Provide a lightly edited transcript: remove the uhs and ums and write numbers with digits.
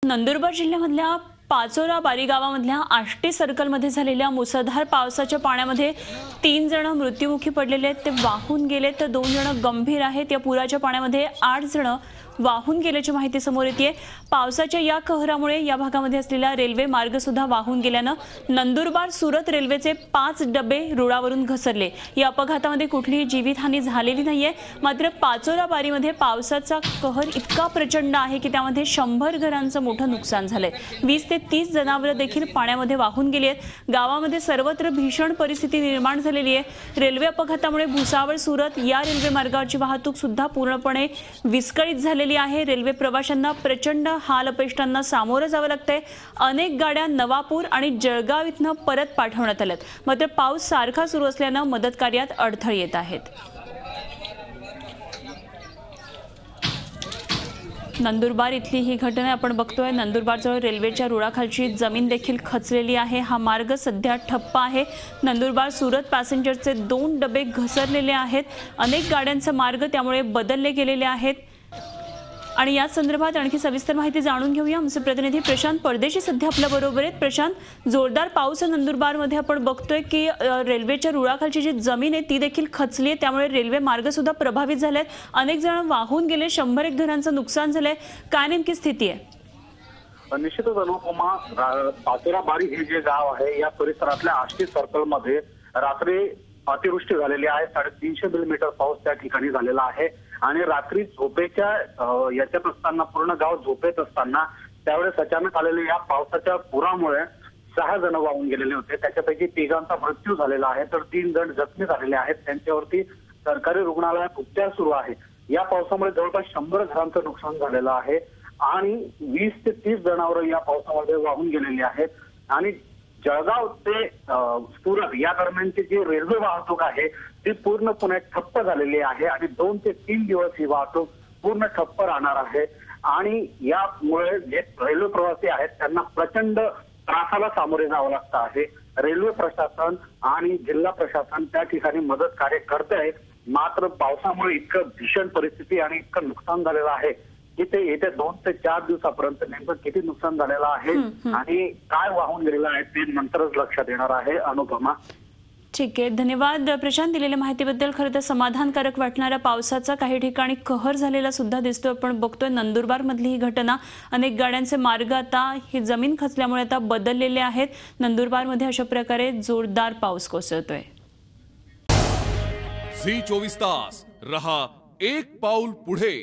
नंदुरबार जिल्ह्यामधल्या पाचोरा बारी गावामधल्या आष्टी सर्कलमध्ये झालेल्या मुसळधार पावसाच्या पाण्यामध्ये 3 जण मृत्युमुखी पडलेले आहेत, ते वाहून गेले तर 2 जण गंभीर आहेत। या पुराच्या पाण्यामध्ये 8 जण वाहून गेल्याची माहिती समोर येते। पावसाच्या या कहरामुळे या भागामध्ये असलेला रेल्वे मार्ग सुद्धा वाहून गेल्याने नंदुरबार सुरत रेल्वेचे 5 डबे रुळावरून घसरले। या अपघातामध्ये कुठलीही जीवितहानी झालेली नाहीये, मात्र पाचोरा बारीमध्ये पावसाचा कहर इतका प्रचंड आहे की त्यामध्ये 100 घरांचं मोठं नुकसान झालंय। 20 ते 30 जनावरं देखील पाण्यामध्ये वाहून गेली आहेत। गावामध्ये सर्वत्र भीषण परिस्थिती निर्माण झालेली आहे। रेल्वे अपघातामुळे भुसावळ सुरत या रेल्वे मार्गावरची वाहतूक सुद्धा पूर्णपणे विस्कळीत झालेली आहे। रेल्वे प्रवाशांना प्रचंड हाल अपेष्टांना सामोरं जावं लागतंय। अनेक गाड्या नवापूर आणि जळगाव इथनं परत पाठवण्यात आल्यात, मात्र पाऊस सारखा सुरू असल्याने मदत कार्यात अडथळे येत आहेत। नंदुरबार इथली ही घटना आपण बघतोय। नंदुरबारजवळ रेल्वेच्या रुळाखालची जमीन देखील खचलेली आहे। हा मार्ग सध्या ठप्प आहे। नंदुरबार सुरत पॅसेंजरचे 2 डबे घसरलेले आहेत। अनेक गाड्यांचे मार्ग त्यामुळे बदलले गेलेले आहेत। आणि या संदर्भात आणखी सविस्तर माहिती जाणून घेऊया। आमचे प्रतिनिधी प्रशांत परदेशी सध्या आपल्या बरोबर आहेत। प्रशांत, जोरदार पाऊस नंदुरबारमध्ये आपण बघतोय की रेल्वेच्या रुळाखालची जी जमीन आहे ती देखील खचली आहे, त्यामुळे रेल्वे मार्ग सुद्धा प्रभावित झालेत। अनेक जण वाहून गेले, 100 घरांचं नुकसान झालंय। काय नेमकी स्थिती आहे? निश्चितच अनुपमा, पाचोरा बारी हे जे गाव आहे या परिसरातल्या आष्टी सर्कलमध्ये रात्री अतिवृष्टी झालेली आहे। 350 मिलीमीटर पाऊस त्या ठिकाणी झालेला आहे आणि रात्री झोपेच्या याच्यात असताना, पूर्ण गाव झोपेत असताना त्यावेळेस अचानक आलेल्या या पावसाच्या पुरामुळे 6 जण वाहून गेलेले होते। त्याच्यापैकी 3घांचा मृत्यू झालेला आहे, तर 3 जण जखमी झालेले आहेत। त्यांच्यावरती सरकारी रुग्णालयात उपचार सुरू आहे। या पावसामुळे जवळपास 100 घरांचं नुकसान झालेलं आहे आणि 20 ते 30 जनावरं या पावसामध्ये वाहून गेलेली आहेत। आणि जळगाव ते सुरत या दरम्यानची जी रेल्वे वाहतूक आहे ती पूर्णपणे ठप्प झालेली आहे आणि 2 ते 3 दिवस ही वाहतूक पूर्ण ठप्प राहणार आहे। आणि यामुळे जे रेल्वे प्रवासी आहेत त्यांना प्रचंड त्रासाला सामोरे जावं लागतं आहे। रेल्वे प्रशासन आणि जिल्हा प्रशासन त्या ठिकाणी मदत कार्य करते आहेत, मात्र पावसामुळे इतकं भीषण परिस्थिती आणि इतकं नुकसान झालेलं आहे की ते येत्या 2 ते 4 दिवसापर्यंत नेमकं किती नुकसान झालेलं आहे आणि काय वाहून गेलेलं आहे ते नंतरच लक्षात येणार आहे। अनुपमा, ठीक आहे, धन्यवाद प्रशांत दिलेल्या माहितीबद्दल। खरं तर समाधानकारक वाटणाऱ्या पावसाचा काही ठिकाणी कहर झालेला सुद्धा दिसतोय। आपण बघतोय नंदुरबार मधली ही घटना, अनेक गाड्यांचे मार्ग आता ही जमीन खचल्यामुळे आता बदललेले आहेत। नंदुरबारमध्ये अशा प्रकारे जोरदार पाऊस कोसळतोय। झी 24 तास रहा एक पाऊल पुढे।